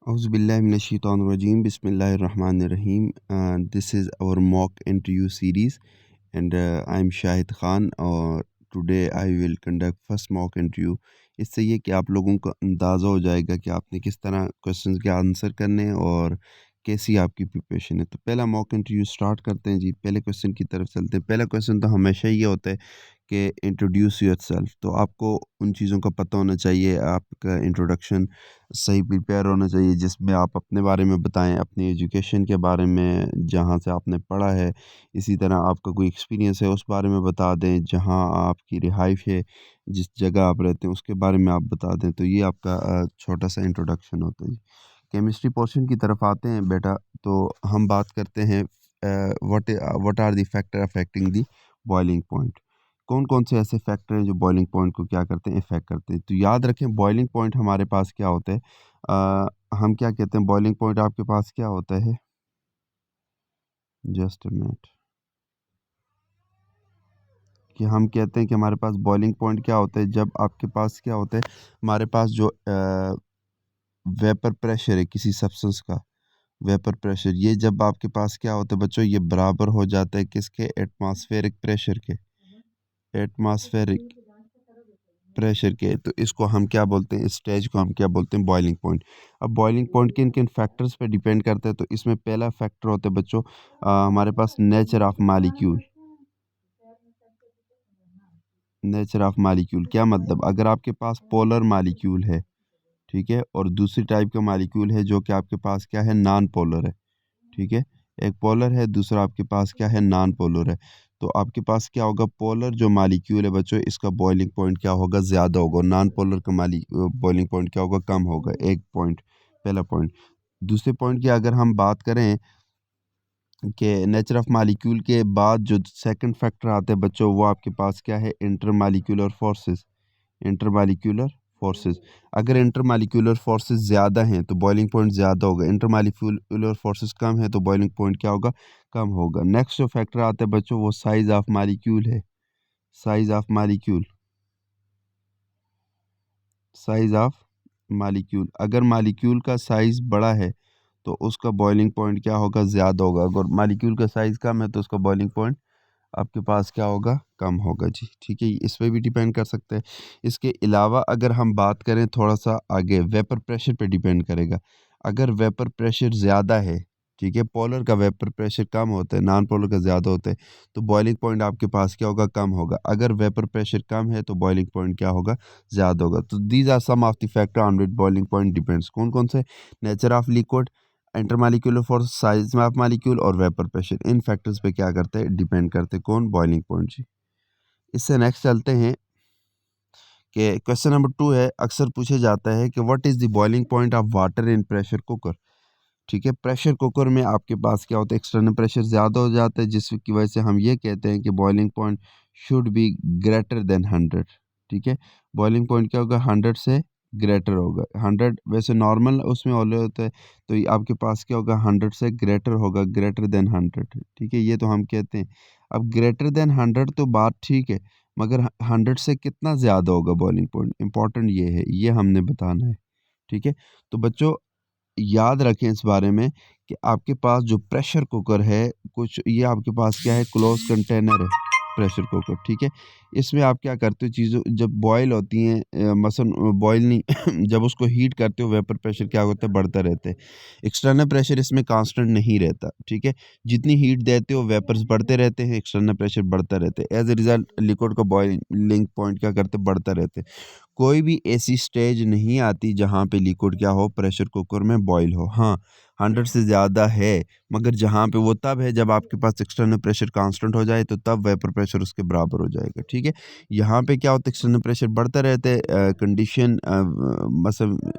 Auzubillahiminash-shaytanir-rajeem. Bismillahir-Rahmanir-Rahim. This is our mock interview series, and I'm Shahid Khan. और today I will conduct first mock interview. इससे ये कि आप लोगों को अंदाज़ा हो जाएगा कि आपने किस तरह क्वेश्चंस के आंसर करने हैं और कैसी आपकी प्रिपरेशन है। तो पहला मॉक इंटरव्यू स्टार्ट करते हैं जी। पहले क्वेश्चन की तरफ चलते हैं। पहला क्वेश्चन तो हमेशा ये होता है कि इंट्रोड्यूस योरसेल्फ। तो आपको उन चीज़ों का पता होना चाहिए, आपका इंट्रोडक्शन सही प्रिपेयर होना चाहिए जिसमें आप अपने बारे में बताएं, अपनी एजुकेशन के बारे में जहाँ से आपने पढ़ा है। इसी तरह आपका कोई एक्सपीरियंस है उस बारे में बता दें, जहाँ आपकी रिहाइश है, जिस जगह आप रहते हैं उसके बारे में आप बता दें। तो ये आपका छोटा सा इंट्रोडक्शन होता है जी। केमिस्ट्री पोर्शन की तरफ आते हैं बेटा। तो हम बात करते हैं what are the factor affecting the boiling point. कौन कौन से ऐसे फैक्टर हैं जो बॉइलिंग पॉइंट को क्या करते हैं, इफेक्ट करते हैं। तो याद रखें बॉइलिंग पॉइंट हमारे पास क्या होता है। हम क्या कहते हैं, बॉइलिंग पॉइंट आपके पास क्या होता है। Just a minute. कि हम कहते हैं कि हमारे पास बॉइलिंग पॉइंट क्या होता है जब आपके पास क्या होता है, हमारे पास जो वेपर प्रेशर है किसी सब्सटेंस का, वेपर प्रेशर, ये जब आपके पास क्या होता है बच्चों, ये बराबर हो जाता है किसके, एटमॉस्फेरिक प्रेशर के। एटमॉस्फेरिक प्रेशर के। तो इसको हम क्या बोलते हैं, इस स्टेज को हम क्या बोलते हैं, बॉइलिंग पॉइंट। अब बॉइलिंग पॉइंट किन किन फैक्टर्स पे डिपेंड करता है। तो इसमें पहला फैक्टर होता है बच्चों हमारे पास nature of molecule. Nature of molecule क्या मतलब, अगर आपके पास पोलर मालिक्यूल है, ठीक है, और दूसरी टाइप का मालिक्यूल है जो कि आपके पास क्या है, नॉन पोलर है, ठीक है। एक पोलर है, दूसरा आपके पास क्या है, नॉन पोलर है। तो आपके पास क्या होगा, पोलर जो मालिक्यूल है बच्चों, इसका बॉइलिंग पॉइंट क्या होगा, ज़्यादा होगा। नॉन पोलर का बॉइलिंग पॉइंट क्या होगा, कम होगा। एक पॉइंट, पहला पॉइंट। दूसरे पॉइंट की अगर हम बात करें कि नेचर ऑफ मालिक्यूल के बाद जो सेकंड फैक्टर आता है बच्चों, वो आपके पास क्या है, इंटरमालिक्यूलर फोर्सेस। Intermolecular forces. अगर इंटरमालिक्यूलर फोर्सेस ज़्यादा हैं तो बॉइलिंग पॉइंट ज़्यादा होगा। इंटरमालिक्यूलर फोर्सेस कम है तो बॉइलिंग पॉइंट क्या होगा, कम होगा। नेक्स्ट जो फैक्टर आता है बच्चों, वो साइज ऑफ मालिक्यूल है। Size of molecule. Size of molecule, अगर मालिक्यूल का साइज़ बड़ा है तो उसका बॉइलिंग पॉइंट क्या होगा, ज़्यादा होगा। अगर मालिक्यूल का साइज़ कम है तो उसका बॉइलिंग पॉइंट आपके पास क्या होगा, कम होगा जी। ठीक है, इस पे भी डिपेंड कर सकते हैं। इसके अलावा अगर हम बात करें थोड़ा सा आगे, वेपर प्रेशर पे डिपेंड करेगा। अगर वेपर प्रेशर ज़्यादा है, ठीक है, पोलर का वेपर प्रेशर कम होता है, नॉन पोलर का ज़्यादा होता है, तो बॉइलिंग पॉइंट आपके पास क्या होगा, कम होगा। अगर वेपर प्रेशर कम है तो बॉइलिंग पॉइंट क्या होगा, ज़्यादा होगा। तो these are some of the factor on which boiling point depends. कौन कौन से, nature of liquid, intermolecular force, size of molecule और वेपर प्रेशर। इन फैक्टर्स पे क्या करते हैं, डिपेंड करते हैं, कौन, बॉइलिंग पॉइंट जी। इससे नेक्स्ट चलते हैं कि क्वेश्चन नंबर 2 है, अक्सर पूछे जाता है कि what is the boiling point of water in pressure cooker. ठीक है, प्रेशर कुकर में आपके पास क्या होता है, एक्सटर्नल प्रेशर ज़्यादा हो जाता है, जिसकी वजह से हम ये कहते हैं कि boiling point should be greater than 100। ठीक है, बॉइलिंग पॉइंट क्या होगा, 100 से ग्रेटर होगा। 100 वैसे नॉर्मल उसमें ऑल होता है, तो ये आपके पास क्या होगा, 100 से ग्रेटर होगा, ग्रेटर देन 100। ठीक है, ये तो हम कहते हैं। अब ग्रेटर देन 100 तो बात ठीक है, मगर 100 से कितना ज़्यादा होगा बॉइलिंग पॉइंट, इंपॉर्टेंट ये है, ये हमने बताना है। ठीक है, तो बच्चों याद रखें इस बारे में कि आपके पास जो प्रेशर कुकर है, कुछ ये आपके पास क्या है, क्लोज कंटेनर है प्रेशर कुकर। ठीक है, इसमें आप क्या करते हो, चीज़ों जब बॉयल होती हैं, मसलन बॉयल नहीं जब उसको हीट करते हो, वेपर प्रेशर क्या होता है, बढ़ता रहता है। एक्सटर्नल प्रेशर इसमें कांस्टेंट नहीं रहता। ठीक है, जितनी हीट देते हो वेपर्स बढ़ते रहते हैं, एक्सटर्नल प्रेशर बढ़ता रहता है। एज ए रिजल्ट लिक्विड का बॉइलिंग पॉइंट क्या करते हैं, बढ़ता रहते हैं। कोई भी ऐसी स्टेज नहीं आती जहाँ पे लिक्विड क्या हो, प्रेशर कुकर में बॉईल हो। हाँ, 100 से ज़्यादा है, मगर जहाँ पे वो तब है जब आपके पास एक्सटर्नल प्रेशर कांस्टेंट हो जाए, तो तब वेपर प्रेशर उसके बराबर हो जाएगा। ठीक है, यहाँ पे क्या होता है, एक्सटर्नल प्रेशर बढ़ता रहता है, कंडीशन मतलब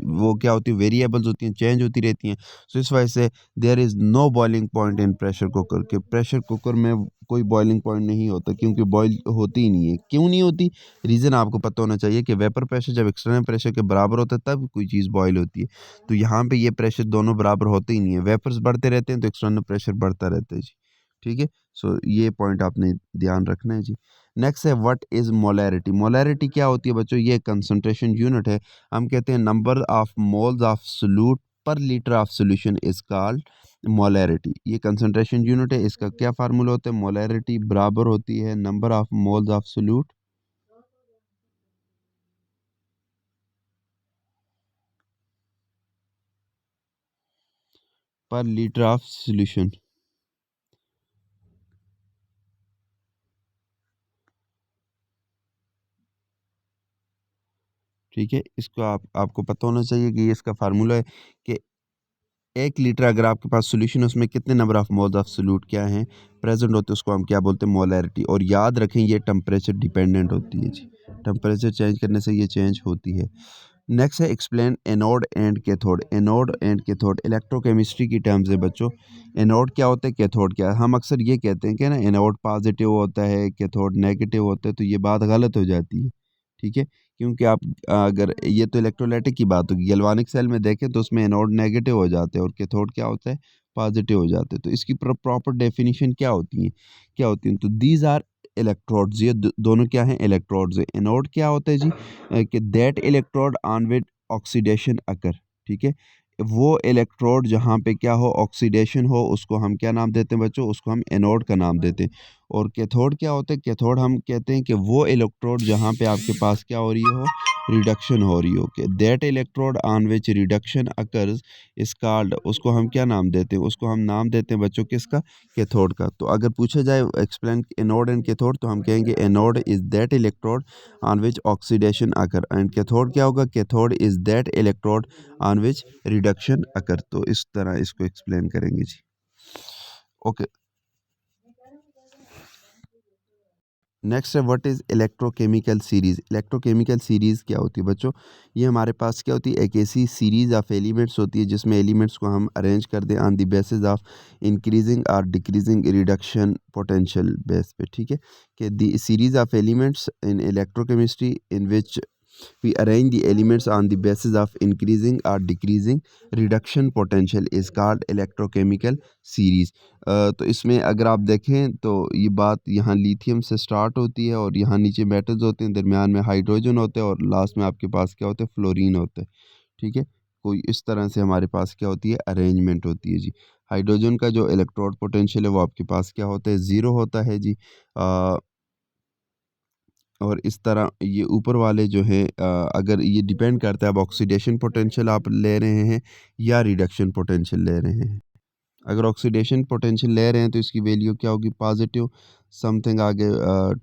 वो क्या होती है, वेरिएबल्स होती हैं, चेंज होती रहती हैं। सो इस वजह से there is no boiling point in pressure cooker, के प्रेशर कुकर में कोई बॉइलिंग पॉइंट नहीं होता, क्योंकि बॉयल होती ही नहीं है। क्यों नहीं होती, रीज़न आपको पता होना चाहिए कि वेपर प्रेशर जब एक्सटर्नल प्रेशर के बराबर होता है तब कोई चीज़ बॉयल होती है। तो यहाँ पे ये प्रेशर दोनों बराबर होते ही नहीं है, वेपर्स बढ़ते रहते हैं तो एक्सटर्नल प्रेशर बढ़ता रहता है जी। ठीक है, सो ये पॉइंट आपने ध्यान रखना है जी। नेक्स्ट है व्हाट इज मोलैरिटी। मोलैरिटी क्या होती है बच्चों? ये कंसंट्रेशन यूनिट है। हम कहते हैं number of moles of solute per litre of solution is called molarity. ये कंसंट्रेशन यूनिट है। इसका क्या फार्मूला होता है? मोलैरिटी बराबर होती है number of moles of solute per litre of solution. ठीक है, इसको आपको पता होना चाहिए कि ये इसका फार्मूला है कि 1 लीटर अगर आपके पास सॉल्यूशन है उसमें कितने number of moles of solute क्या हैं प्रेजेंट होते हैं, उसको हम क्या बोलते हैं? मोलैरिटी। और याद रखें ये टेम्परेचर डिपेंडेंट होती है जी। टेम्परेचर चेंज करने से ये चेंज होती है। नेक्स्ट है explain anode and cathode. Anode and cathode electrochemistry की टर्म्स है बच्चों। एनोड क्या होता है, कैथोड क्या है? हम अक्सर ये कहते हैं कि ना एनोड पॉजिटिव होता है, कैथोड नेगेटिव होता है, तो ये बात गलत हो जाती है। ठीक है, क्योंकि आप अगर ये तो इलेक्ट्रोलाइटिक की बात होगी, गैल्वानिक सेल में देखें तो उसमें एनोड नेगेटिव हो जाते हैं और कैथोड क्या होता है? पॉजिटिव हो जाते हैं। तो इसकी प्रॉपर डेफिनेशन क्या होती है? क्या होती है? तो दीज आर इलेक्ट्रोड्स। ये दोनों क्या हैं? इलेक्ट्रोड्स है। एनोड क्या होता है जी? कि that electrode on which oxidation occur. ठीक है, वो इलेक्ट्रोड जहाँ पे क्या हो, ऑक्सीडेशन हो, उसको हम क्या नाम देते हैं बच्चों? उसको हम एनोड का नाम देते हैं। और कैथोड क्या होता है? कैथोड हम कहते हैं कि वो इलेक्ट्रोड जहाँ पे आपके पास क्या हो रही हो, रिडक्शन हो रही हो। कि that electrode on which reduction occurs is called, उसको हम क्या नाम देते हैं? उसको हम नाम देते हैं बच्चों किसका? कैथोड का। तो अगर पूछा जाए एक्सप्लेन एनोड एंड कैथोड, तो हम कहेंगे anode is that electrode on which oxidation occur, and cathode क्या होगा? Cathode is that electrode on which reduction occur. तो इस तरह इसको एक्सप्लेन करेंगे जी। ओके, नेक्स्ट है what is electrochemical series. Electrochemical series क्या होती है बच्चों? ये हमारे पास क्या होती है? एक ऐसी सीरीज़ ऑफ एलिमेंट्स होती है जिसमें एलिमेंट्स को हम अरेंज कर दें on the basis of increasing और डिक्रीजिंग रिडक्शन पोटेंशियल बेस पे। ठीक है, कि the series of elements in electrochemistry in which we arrange the elements on the basis of increasing or decreasing reduction potential is called electrochemical series। तो इसमें अगर आप देखें तो ये बात यहाँ लिथियम से स्टार्ट होती है और यहाँ नीचे मेटल्स होते हैं, दरमियान में हाइड्रोजन होते हैं और लास्ट में आपके पास क्या होता है? फ्लोरीन होता है। ठीक है, कोई इस तरह से हमारे पास क्या होती है? अरेंजमेंट होती है जी। हाइड्रोजन का जो इलेक्ट्रोड पोटेंशियल है वो आपके पास क्या होता है? ज़ीरो होता है जी। और इस तरह ये ऊपर वाले जो है अगर ये डिपेंड करता है अब ऑक्सीडेशन पोटेंशियल आप ले रहे हैं या रिडक्शन पोटेंशियल ले रहे हैं। अगर ऑक्सीडेशन पोटेंशियल ले रहे हैं तो इसकी वैल्यू क्या होगी? पॉजिटिव समथिंग आगे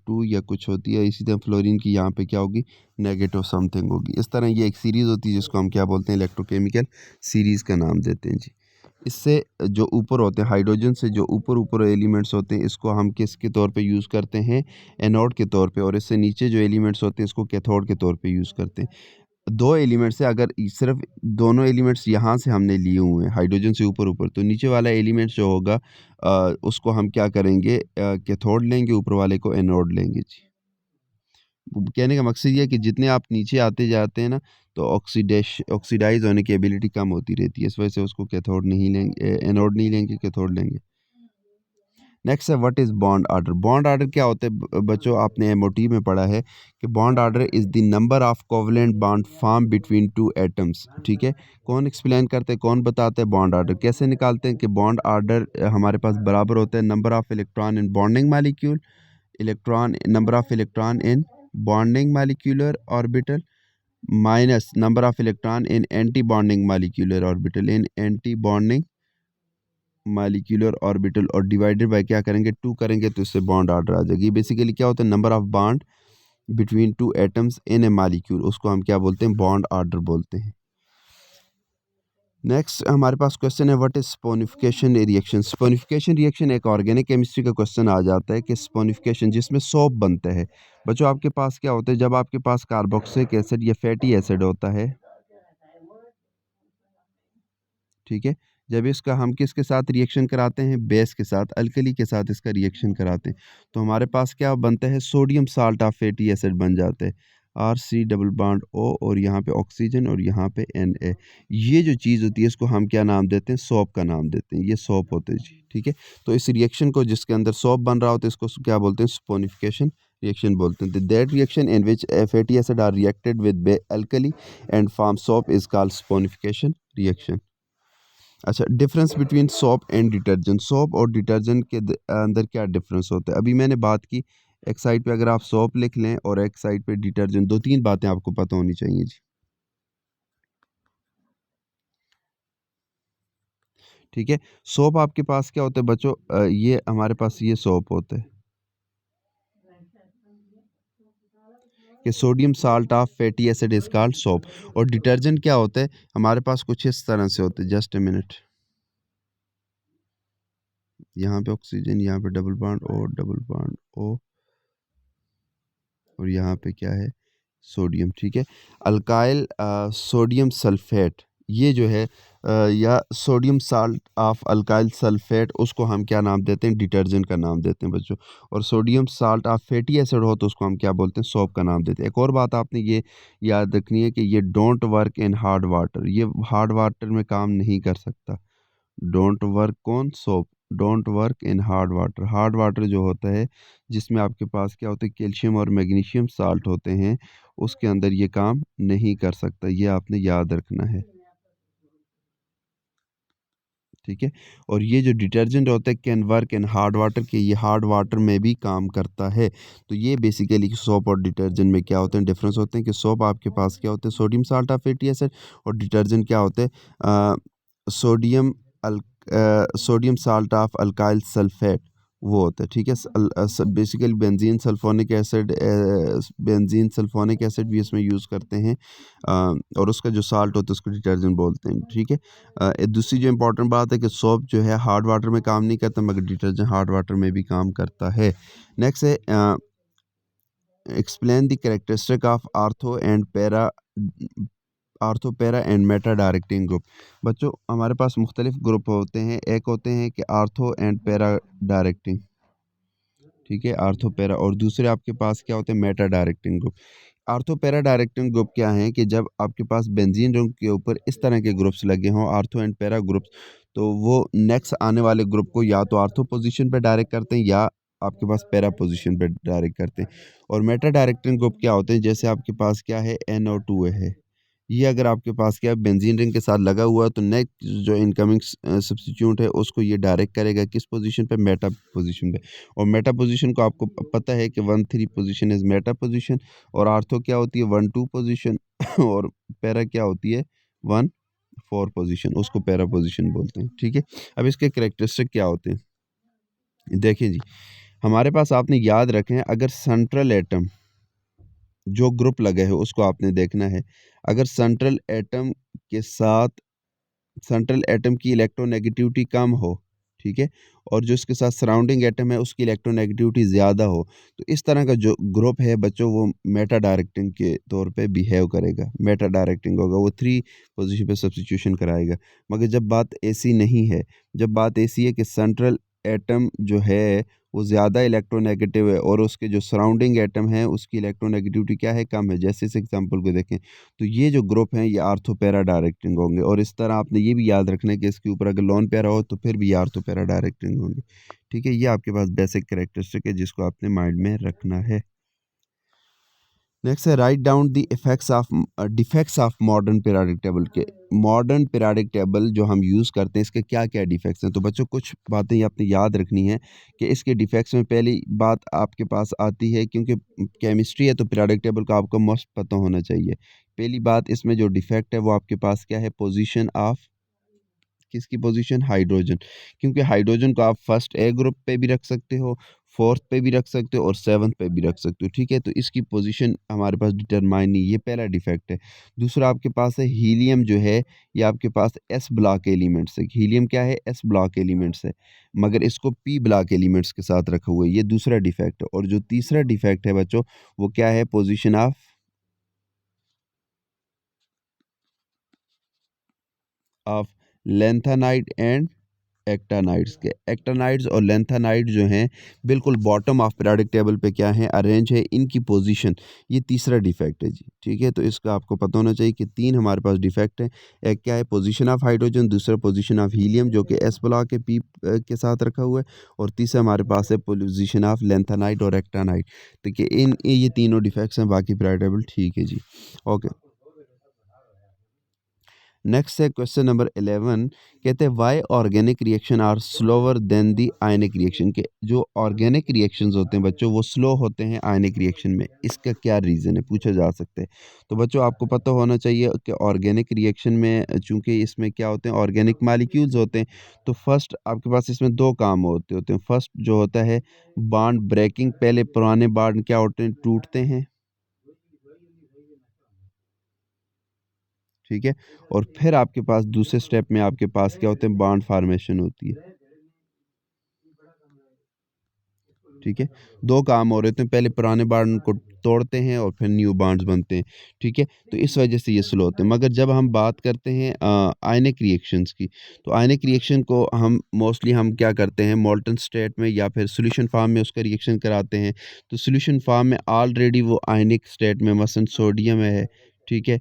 2 या कुछ होती है। इसी तरह फ्लोरीन की यहाँ पे क्या होगी? नेगेटिव समथिंग होगी। इस तरह ये एक सीरीज़ होती है जिसको हम क्या बोलते हैं? इलेक्ट्रोकेमिकल सीरीज़ का नाम देते हैं जी। इससे जो ऊपर होते हैं हाइड्रोजन से जो ऊपर ऊपर एलिमेंट्स होते हैं इसको हम किसके तौर पे यूज़ करते हैं? एनोड के तौर पे। और इससे नीचे जो एलिमेंट्स होते हैं इसको कैथोड के तौर पे यूज़ करते हैं। 2 एलिमेंट्स से अगर सिर्फ दोनों एलिमेंट्स यहाँ से हमने लिए हुए हैं हाइड्रोजन से ऊपर ऊपर, तो नीचे वाला एलिमेंट जो होगा उसको हम क्या करेंगे? कैथोड लेंगे, ऊपर वाले को एनोड लेंगे जी। कहने का मकसद ये है कि जितने आप नीचे आते जाते हैं ना, तो ऑक्सीडाइज़ होने की एबिलिटी कम होती रहती है। इस वजह से उसको कैथोड नहीं लेंगे, एनोड नहीं लेंगे, कैथोड लेंगे। नेक्स्ट है what is bond order. Bond order क्या होता है बच्चों? आपने एमओटी में पढ़ा है कि bond order is the number of covalent bond form between two atoms. ठीक है, कौन एक्सप्लेन करते हैं, कौन बताता है बॉन्ड ऑर्डर कैसे निकालते हैं? कि बॉन्ड ऑर्डर हमारे पास बराबर होता है number of electron in bonding molecule, electron number of electron in bonding molecular orbital minus number of electron in anti bonding molecular orbital in anti bonding molecular orbital और divided by क्या करेंगे? 2 करेंगे तो इससे बॉन्ड ऑर्डर आ जाएगी। Basically क्या होता है? Number of bond between two atoms in A molecule, उसको हम क्या बोलते हैं? बॉन्ड ऑर्डर बोलते हैं। नेक्स्ट हमारे पास क्वेश्चन है what is saponification reaction. Saponification reaction एक ऑर्गेनिक केमिस्ट्री का क्वेश्चन आ जाता है कि स्पोनिफिकेशन जिसमें सोप बनता है। बच्चों आपके पास क्या होता है? जब आपके पास कार्बोक्सिलिक एसिड या फैटी एसिड होता है, ठीक है, जब इसका हम किसके साथ रिएक्शन कराते हैं? बेस के साथ, अल्कली के साथ इसका रिएक्शन कराते हैं, तो हमारे पास क्या बनता है? Sodium salt of fatty acid बन जाते हैं। R C double bond O और यहाँ पे ऑक्सीजन और यहाँ पे एन ए। ये जो चीज़ होती है इसको हम क्या नाम देते हैं? सोप का नाम देते हैं। ये सोप होते हैं जी। ठीक है, तो इस रिएक्शन को जिसके अंदर सोप बन रहा होता है इसको क्या बोलते हैं? स्पोनिफिकेशन रिएक्शन बोलते हैं। That reaction in which fatty acid are reacted with alkali and form soap is called saponification reaction. अच्छा, difference between soap and detergent. Soap और डिटर्जेंट के अंदर क्या डिफरेंस होता है? अभी मैंने बात की, एक साइड पे अगर आप सोप लिख लें और एक साइड पे डिटर्जेंट, दो तीन बातें आपको पता होनी चाहिए जी। ठीक है, सोप आपके पास क्या होता है बच्चों? ये हमारे पास ये सोप होता है कि sodium salt of fatty acid is called soap. और डिटर्जेंट क्या होता है? हमारे पास कुछ इस तरह से होते हैं, जस्ट ए मिनट। यहाँ पे ऑक्सीजन, यहाँ पे double bond O, double bond O, और यहाँ पे क्या है? सोडियम। ठीक है, अल्काइल सोडियम सल्फेट, ये जो है या sodium salt of alkyl sulphate, उसको हम क्या नाम देते हैं? डिटर्जेंट का नाम देते हैं बच्चों। और sodium salt of fatty acid हो तो उसको हम क्या बोलते हैं? सोप का नाम देते हैं। एक और बात आपने ये याद रखनी है कि ये don't work in hard water, ये हार्ड वाटर में काम नहीं कर सकता। डोंट वर्क कौन? Soap. Don't work in hard water. Hard water जो होता है जिसमें आपके पास क्या होता है? कैल्शियम और मैग्नीशियम साल्ट होते हैं, उसके अंदर ये काम नहीं कर सकता, ये आपने याद रखना है। ठीक है, और ये जो डिटर्जेंट होता है can work in hard water, के ये हार्ड वाटर में भी काम करता है। तो ये बेसिकली सोप और डिटर्जेंट में क्या होते हैं? डिफरेंस होते हैं कि सोप आपके पास क्या होते हैं? Sodium salt of fatty acid. और डिटर्जेंट क्या होते हैं? सोडियम अल sodium salt of alkyl sulphate, वो होता है। ठीक है, basically benzene sulphonic acid, benzene sulphonic acid भी इसमें यूज़ करते हैं। और उसका जो साल्ट होता है उसको डिटर्जेंट बोलते हैं। ठीक है, दूसरी जो इम्पोर्टेंट बात है कि सोप जो है हार्ड वाटर में काम नहीं करता, मगर डिटर्जेंट हार्ड वाटर में भी काम करता है। नेक्स्ट है explain the characteristic of ortho and para, ortho para and Meta directing group. बच्चों हमारे पास मुख्तलिफ ग्रुप होते हैं, एक होते हैं कि आर्थो एंड पैरा डायरेक्टिंग। ठीक है, आर्थो पैरा, और दूसरे आपके पास क्या होते हैं? Meta directing group. Ortho para directing group क्या है कि जब आपके पास बेंजीन रिंग के ऊपर इस तरह के ग्रुप्स लगे हों, आर्थो एंड पैरा ग्रुप्स, तो वो नेक्स्ट आने वाले ग्रुप को या तो आर्थो पोजीशन पे डायरेक्ट करते हैं या आपके पास पैरा पोजीशन पे डायरेक्ट करते हैं। और मेटा डायरेक्टिंग ग्रुप क्या होते हैं? जैसे आपके पास क्या है? NO2 है, ये अगर आपके पास क्या बेंजीन रिंग के साथ लगा हुआ है तो नेक्स्ट जो इनकमिंग सब्स्टिट्यूट है उसको ये डायरेक्ट करेगा किस पोजीशन पे? मेटा पोजीशन पे। और मेटा पोजीशन को आपको पता है कि 1 3 पोजीशन इज मेटा पोजीशन, और आर्थो क्या होती है? 1 2 पोजीशन और पैरा क्या होती है? 1 4 पोजीशन, उसको पैरा पोजीशन बोलते हैं। ठीक है, अब इसके करेक्टरिस्टिक क्या होते हैं? देखिए जी, हमारे पास आपने याद रखें, अगर सेंट्रल एटम जो ग्रुप लगा है उसको आपने देखना है। अगर सेंट्रल एटम के साथ सेंट्रल एटम की इलेक्ट्रोनेगेटिविटी कम हो, ठीक है, और जो इसके साथ सराउंडिंग एटम है उसकी इलेक्ट्रोनेगेटिविटी ज़्यादा हो, तो इस तरह का जो ग्रुप है बच्चों वो मेटा डायरेक्टिंग के तौर पे बिहेव करेगा, मेटा डायरेक्टिंग होगा, वो 3 पोजीशन पे सब्स्टिट्यूशन कराएगा। मगर जब बात ऐसी नहीं है, जब बात ऐसी है कि सेंट्रल एटम जो है वो ज़्यादा इलेक्ट्रोनेगेटिव है और उसके जो सराउंडिंग एटम है उसकी इलेक्ट्रोनेगेटिविटी क्या है? कम है। जैसे इस एग्जांपल को देखें, तो ये जो ग्रुप हैं ये आर्थो पैरा डायरेक्टिंग होंगे, और इस तरह आपने ये भी याद रखना है कि इसके ऊपर अगर लोन पैरा हो तो फिर भी ये आर्थो पैरा डायरेक्टिंग होंगे। ठीक है, ये आपके पास बेसिक कैरेक्टरिस्टिक है जिसको आपने माइंड में रखना है। नेक्स्ट है write down the effects of defects of modern periodic table के। मॉडर्न पीरियोडिक टेबल जो हम यूज़ करते हैं इसके क्या क्या डिफेक्ट्स हैं? तो बच्चों कुछ बातें ये आपने याद रखनी है कि इसके डिफेक्ट्स में पहली बात आपके पास आती है, क्योंकि केमिस्ट्री है तो पीरियोडिक टेबल का आपको मस्त पता होना चाहिए। पहली बात इसमें जो डिफेक्ट है वो आपके पास क्या है? पोजीशन ऑफ, किसकी पोजीशन? हाइड्रोजन। क्योंकि हाइड्रोजन को आप फर्स्ट ए ग्रुप पे भी रख सकते हो, फोर्थ पे भी रख सकते हो और सेवन्थ पे भी रख सकते हो। ठीक है, तो इसकी पोजीशन हमारे पास डिटरमाइन नहीं, ये पहला डिफेक्ट है। दूसरा आपके पास है हीलियम जो है, ये आपके पास एस ब्लॉक एलिमेंट्स है। हीलियम क्या है? एस ब्लॉक एलिमेंट्स है, मगर इसको पी ब्लॉक एलिमेंट्स के साथ रखा हुआ है, ये दूसरा डिफेक्ट है। और जो तीसरा डिफेक्ट है बच्चों वो क्या है? पोजिशन ऑफ लेंथेनाइट एंड एक्टानाइड्स के। एक्टानाइड्स और लैंथेनाइड जो हैं बिल्कुल बॉटम ऑफ पीरियोडिक टेबल पे क्या है, अरेंज है। इनकी पोजीशन, ये तीसरा डिफेक्ट है जी, ठीक है। तो इसका आपको पता होना चाहिए कि 3 हमारे पास डिफेक्ट हैं। एक क्या है, पोजीशन ऑफ हाइड्रोजन, दूसरा पोजीशन ऑफ हीलियम जो कि एस ब्लॉक के पी के साथ रखा हुआ है, और तीसरा हमारे पास है पोजीशन ऑफ लैंथेनाइड और एक्टानाइड। देखिए ये तीनों डिफेक्ट्स हैं, बाकी पीरियोडिक टेबल ठीक है जी। ओके, नेक्स्ट है क्वेश्चन नंबर 11। कहते हैं why organic reaction are slower than the ionic reaction. के जो ऑर्गेनिक रिएक्शंस होते हैं बच्चों, वो स्लो होते हैं आयनिक रिएक्शन में। इसका क्या रीज़न है, पूछा जा सकता है। तो बच्चों आपको पता होना चाहिए कि ऑर्गेनिक रिएक्शन में चूंकि इसमें क्या होते हैं, ऑर्गेनिक मालिक्यूल्स होते हैं। तो फर्स्ट आपके पास इसमें दो काम होते हैं। फर्स्ट जो होता है बॉन्ड ब्रेकिंग, पहले पुराने बॉन्ड क्या होते हैं, टूटते हैं, ठीक है। और फिर आपके पास दूसरे स्टेप में आपके पास क्या होते हैं, बॉन्ड फार्मेशन होती है, ठीक है। दो काम हो रहे थे, पहले पुराने बॉन्ड को तोड़ते हैं और फिर न्यू बॉन्ड्स बनते हैं, ठीक है। तो इस वजह से ये स्लो होते हैं। मगर जब हम बात करते हैं आयनिक रिएक्शंस की, तो आयनिक रिएक्शन को हम मोस्टली हम क्या करते हैं, मोल्टन स्टेट में या फिर सॉल्यूशन फॉर्म में उसका रिएक्शन कराते हैं। तो सॉल्यूशन फॉर्म में ऑलरेडी वो आयनिक स्टेट में मसलन सोडियम है, ठीक है,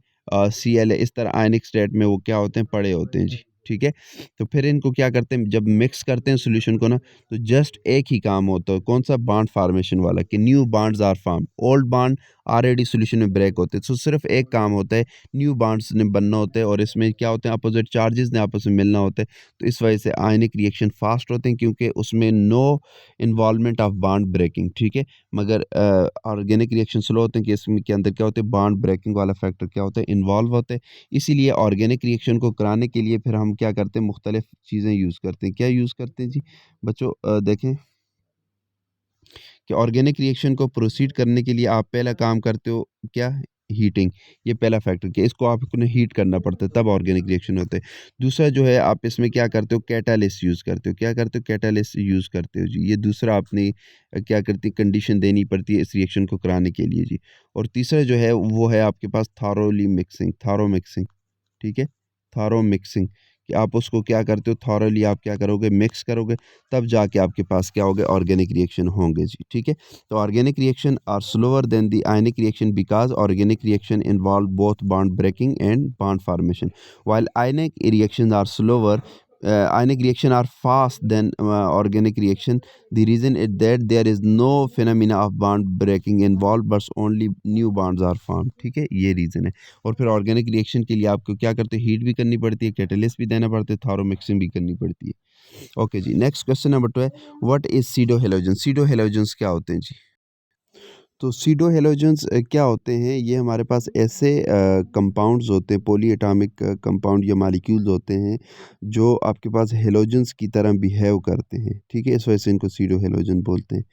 Cl है, इस तरह आयनिक स्टेट में वो क्या होते हैं, पड़े होते हैं जी, ठीक है। तो फिर इनको क्या करते हैं, जब मिक्स करते हैं सॉल्यूशन को ना, तो जस्ट एक ही काम होता है, कौन सा, बॉन्ड फार्मेशन वाला, कि new bonds are form, old bond already solution में ब्रेक होते हैं। तो सिर्फ एक काम होता है, न्यू बॉन्ड्स ने बनना होता है, और इसमें क्या होते हैं, अपोजिट चार्जेस ने आपस में मिलना होता है। तो इस वजह से आयनिक रिएक्शन फास्ट होते हैं, क्योंकि उसमें no involvement of bond breaking, ठीक है। मगर ऑर्गेनिक रिएक्शन स्लो होते हैं कि इसमें के अंदर क्या होते हैं, बॉन्ड ब्रेकिंग वाला फैक्टर क्या होता है, इन्वॉल्व होते हैं। इसीलिए ऑर्गेनिक रिएक्शन को कराने के लिए फिर हम क्या करते हैं, मुख्तलिफ चीज़ें यूज़ करते हैं। क्या यूज़ करते हैं जी बच्चों, देखें कि ऑर्गेनिक रिएक्शन को प्रोसीड करने के लिए आप पहला काम करते हो क्या, हीटिंग। ये पहला फैक्टर कि इसको आपको हीट करना पड़ता है, तब ऑर्गेनिक रिएक्शन होते हैं। दूसरा जो है, आप इसमें क्या करते हो, कैटालिस्ट यूज़ करते हो। क्या करते हो, कैटालिस्ट यूज़ करते हो जी। ये दूसरा आपने क्या करती कंडीशन देनी पड़ती है इस रिएक्शन को कराने के लिए जी। और तीसरा जो है वो है आपके पास थारोली मिक्सिंग, थारो मिक्सिंग, ठीक है। थारो मिक्सिंग, कि आप उसको क्या करते हो, थॉरली आप क्या करोगे, मिक्स करोगे, तब जाके आपके पास क्या होगा, ऑर्गेनिक रिएक्शन होंगे जी, ठीक है। तो organic reaction are slower than the ionic reaction because organic reaction involve both bond breaking and bond formation, while ionic reactions are slower. Ionic reaction are fast than organic reaction. The reason is that there is no phenomena of bond breaking involved, but only new bonds are formed, ठीक है, ये reason है। और फिर organic reaction के लिए आपको क्या करते हैं, हीट भी करनी पड़ती है, कैटलिस्ट भी देना पड़ता है, थारो मिक्सिंग भी करनी पड़ती है। ओके जी, नेक्स्ट क्वेश्चन नंबर 2 है, what is pseudo halogen. Pseudo halogens क्या होते हैं जी। तो सीडो हेलोजन्स क्या होते हैं, ये हमारे पास ऐसे कंपाउंड्स होते हैं, पॉली एटॉमिक कंपाउंड या मालिक्यूल्स होते हैं, जो आपके पास हेलोजन्स की तरह बिहेव करते हैं, ठीक है। इस वजह से इनको सीडो हेलोजन बोलते हैं।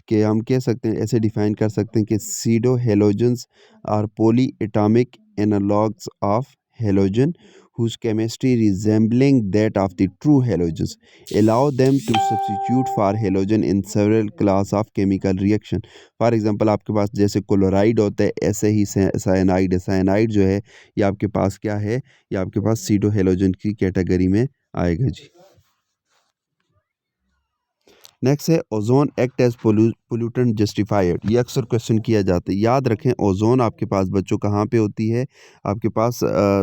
कि हम कह सकते हैं, ऐसे डिफाइन कर सकते हैं कि pseudo halogens are polyatomic analogues of halogen whose chemistry resembling that of the true halogens allow them to substitute for halogen in several class of chemical reaction. For example आपके पास जैसे chloride होता है, ऐसे ही cyanide है। Cyanide जो है ये आपके पास क्या है, ये आपके पास सीडो हेलोजन की कैटेगरी में आएगा जी। नेक्स्ट है ozone act as pollutant justified. ये अक्सर क्वेश्चन किया जाता है। याद रखें, ओजोन आपके पास बच्चों कहाँ पे होती है, आपके पास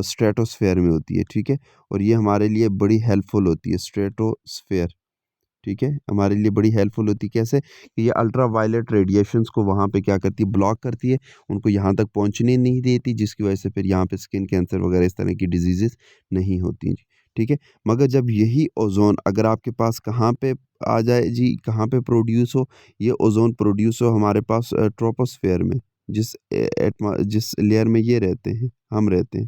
स्ट्रेटोस्फेयर में होती है, ठीक है। और ये हमारे लिए बड़ी हेल्पफुल होती है, स्ट्रेटोस्फेयर, ठीक है, हमारे लिए बड़ी हेल्पफुल होती है। कैसे कि ये अल्ट्रा वायलेट रेडिएशंस को वहाँ पे क्या करती है, ब्लॉक करती है, उनको यहाँ तक पहुँचने नहीं देती, जिसकी वजह से फिर यहाँ पे स्किन कैंसर वगैरह इस तरह की डिजीज़ेस नहीं होती जी, ठीक है। मगर जब यही ओजोन अगर आपके पास कहाँ पे आ जाए जी, कहाँ पे प्रोड्यूस हो, ये ओजोन प्रोड्यूस हो हमारे पास ट्रोपोस्फेयर में, जिस लेयर में ये रहते हैं, हम रहते हैं,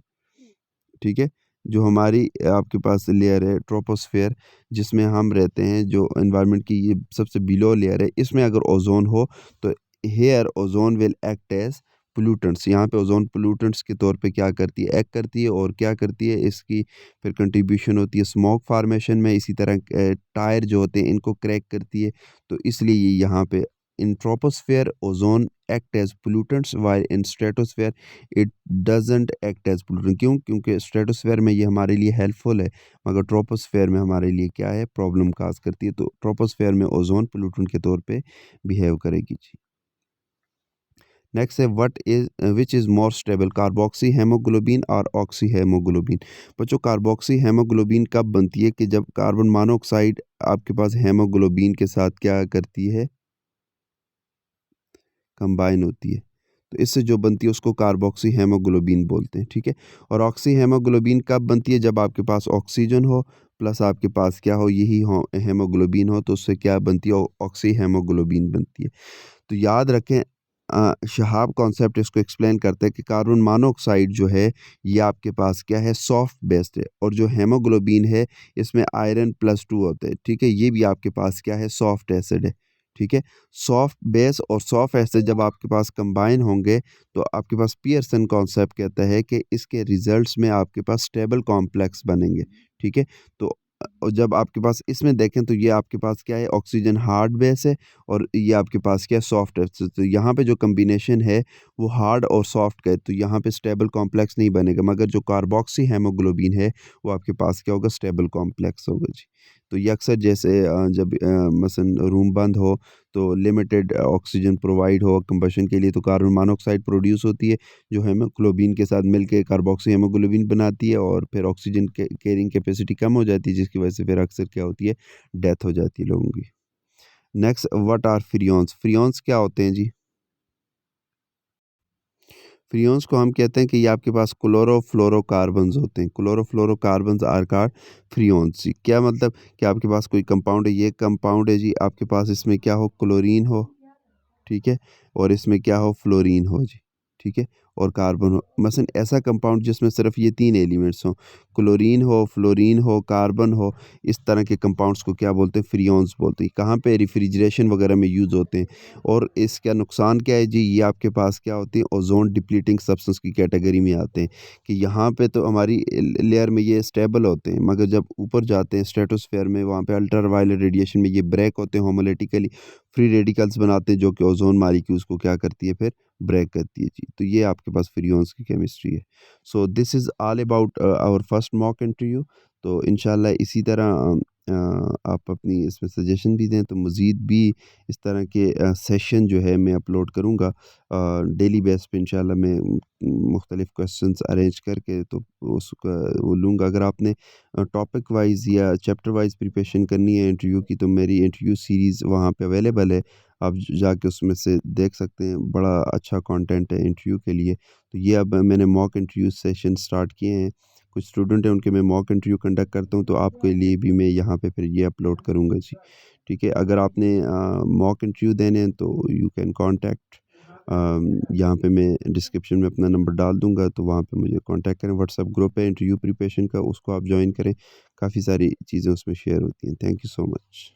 ठीक है। जो हमारी आपके पास लेयर है ट्रोपोस्फेयर, जिसमें हम रहते हैं, जो एनवायरनमेंट की ये सबसे बिलो लेयर है, इसमें अगर ओजोन हो, तो here ozone will act as pollutants. यहाँ पे ओजोन पोल्यूटेंट्स के तौर पे क्या करती है, एक्ट करती है। और क्या करती है, इसकी फिर कंट्रीब्यूशन होती है स्मोक फार्मेशन में। इसी तरह टायर जो होते हैं, इनको क्रैक करती है। तो इसलिए ये यहाँ पे in troposphere ozone act as pollutants while in stratosphere it doesn't act as pollutant। क्यों? क्योंकि स्ट्रेटोस्फेयर में ये हमारे लिए हेल्पफुल है मगर ट्रोपोस्फेयर में हमारे लिए क्या है, प्रॉब्लम काज करती है। तो ट्रोपोस्फेयर में ओजोन पोल्यूटेंट के तौर पे बिहेव करेगी जी। नेक्स्ट है what is which is more stable, carboxy haemoglobin और ऑक्सी हेमोग्लोबिन। बच्चों कार्बोक्सी हेमोग्लोबिन कब बनती है कि जब कार्बन मोनोऑक्साइड आपके पास हेमोग्लोबिन के साथ क्या करती है, कंबाइन होती है। तो इससे जो बनती है उसको कार्बोक्सी हेमोग्लोबिन बोलते हैं, ठीक है। और ऑक्सी हेमोग्लोबिन कब बनती है, जब आपके पास ऑक्सीजन हो प्लस आपके पास क्या हो, यही हो हेमोग्लोबिन हो, तो उससे क्या बनती है, ऑक्सी हेमोग्लोबिन बनती है। तो याद रखें शहाब कॉन्सेप्ट इसको एक्सप्लेन करते हैं कि कार्बन मोनोऑक्साइड जो है ये आपके पास क्या है, सॉफ्ट बेस्ड है, और जो हेमोग्लोबिन है इसमें आयरन +2 होते हैं, ठीक है। ये भी आपके पास क्या है, सॉफ्ट एसिड है, ठीक है। सॉफ्ट बेस और सॉफ्ट एसिड जब आपके पास कंबाइन होंगे तो आपके पास पियर्सन कॉन्सेप्ट कहता है कि इसके रिजल्ट्स में आपके पास स्टेबल कॉम्प्लेक्स बनेंगे, ठीक है। तो और जब आपके पास इसमें देखें तो ये आपके पास क्या है, ऑक्सीजन हार्ड बेस है और ये आपके पास क्या है, सॉफ्ट है। तो यहाँ पे जो कम्बिनेशन है वो हार्ड और सॉफ्ट का है, तो यहाँ पे स्टेबल कॉम्प्लेक्स नहीं बनेगा, मगर जो कार्बोक्सी हेमोग्लोबिन है वो आपके पास क्या होगा, स्टेबल कॉम्प्लेक्स होगा जी। तो ये अक्सर जैसे जब मसलन रूम बंद हो तो लिमिटेड ऑक्सीजन प्रोवाइड हो कंबशन के लिए, तो कार्बन मोनोऑक्साइड प्रोड्यूस होती है जो हेमोग्लोबिन के साथ मिलके कार्बोक्सी हेमोग्लोबिन बनाती है, और फिर ऑक्सीजन के कैरिंग कैपेसिटी कम हो जाती है, जिसकी वजह से फिर अक्सर क्या होती है, डेथ हो जाती है लोगों की। Next what are freons, freons क्या होते हैं जी। फ्रियोन्स को हम कहते हैं कि ये आपके पास क्लोरोफ्लोरोकार्बन्स होते हैं, क्लोरोफ्लोरोकार्बन्स आर कार फ्रियोन्स जी। क्या मतलब कि आपके पास कोई कंपाउंड है, ये कंपाउंड है जी, आपके पास इसमें क्या हो, क्लोरीन हो, ठीक है, और इसमें क्या हो, फ्लोरीन हो जी, ठीक है, और कार्बन हो। मसलन ऐसा कंपाउंड जिसमें सिर्फ ये तीन एलिमेंट्स हों, क्लोरीन हो, फ्लोरीन हो, कार्बन हो, इस तरह के कंपाउंड्स को क्या बोलते हैं, फ्रियोन्स बोलते हैं। कहाँ पे, रेफ्रिजरेशन वगैरह में यूज़ होते हैं। और इसका नुकसान क्या है जी, ये आपके पास क्या होती है, ओजोन डिप्लीटिंग सब्सटेंस की कैटेगरी में आते हैं, कि यहाँ पे तो हमारी लेयर में ये स्टेबल होते हैं, मगर जब ऊपर जाते हैं स्ट्रेटोस्फेयर में, वहाँ पे अल्ट्रावायलेट रेडिएशन में ये ब्रेक होते हैं, होमोलेटिकली फ्री रेडिकल्स बनाते हैं, जो कि ओजोन मालिक्यूल्स को क्या करती है, फिर ब्रेक करती है जी। तो ये आपके पास फ्रियोन्स की केमिस्ट्री है। So this is all about our first mock interview. तो इंशाल्लाह इसी तरह आप अपनी इसमें सजेशन भी दें तो मज़ीद भी इस तरह के सेशन जो है मैं अपलोड करूँगा डेली बेस पे। इंशाल्लाह मैं मुख्तलिफ़ क्वेश्चंस अरेंज करके तो उसका वो लूँगा। अगर आपने टॉपिक वाइज़ या चैप्टर वाइज़ प्रिपरेशन करनी है इंटरव्यू की, तो मेरी इंटरव्यू सीरीज़ वहाँ पे अवेलेबल है, आप जाके उसमें से देख सकते हैं। बड़ा अच्छा कंटेंट है इंटरव्यू के लिए। तो ये अब मैंने मॉक इंटरव्यू सेशन स्टार्ट किए हैं, कुछ स्टूडेंट हैं उनके मैं मॉक इंटरव्यू कंडक्ट करता हूँ, तो आपके लिए भी मैं यहाँ पे फिर ये अपलोड करूँगा जी, ठीक है। अगर आपने मॉक इंटरव्यू देने हैं तो यू कैन कॉन्टैक्ट, यहाँ पे मैं डिस्क्रिप्शन में अपना नंबर डाल दूँगा, तो वहाँ पे मुझे कॉन्टैक्ट करें। व्हाट्सएप ग्रुप है इंटरव्यू प्रिपरेशन का, उसको आप जॉइन करें, काफ़ी सारी चीज़ें उसमें शेयर होती हैं। Thank you so much.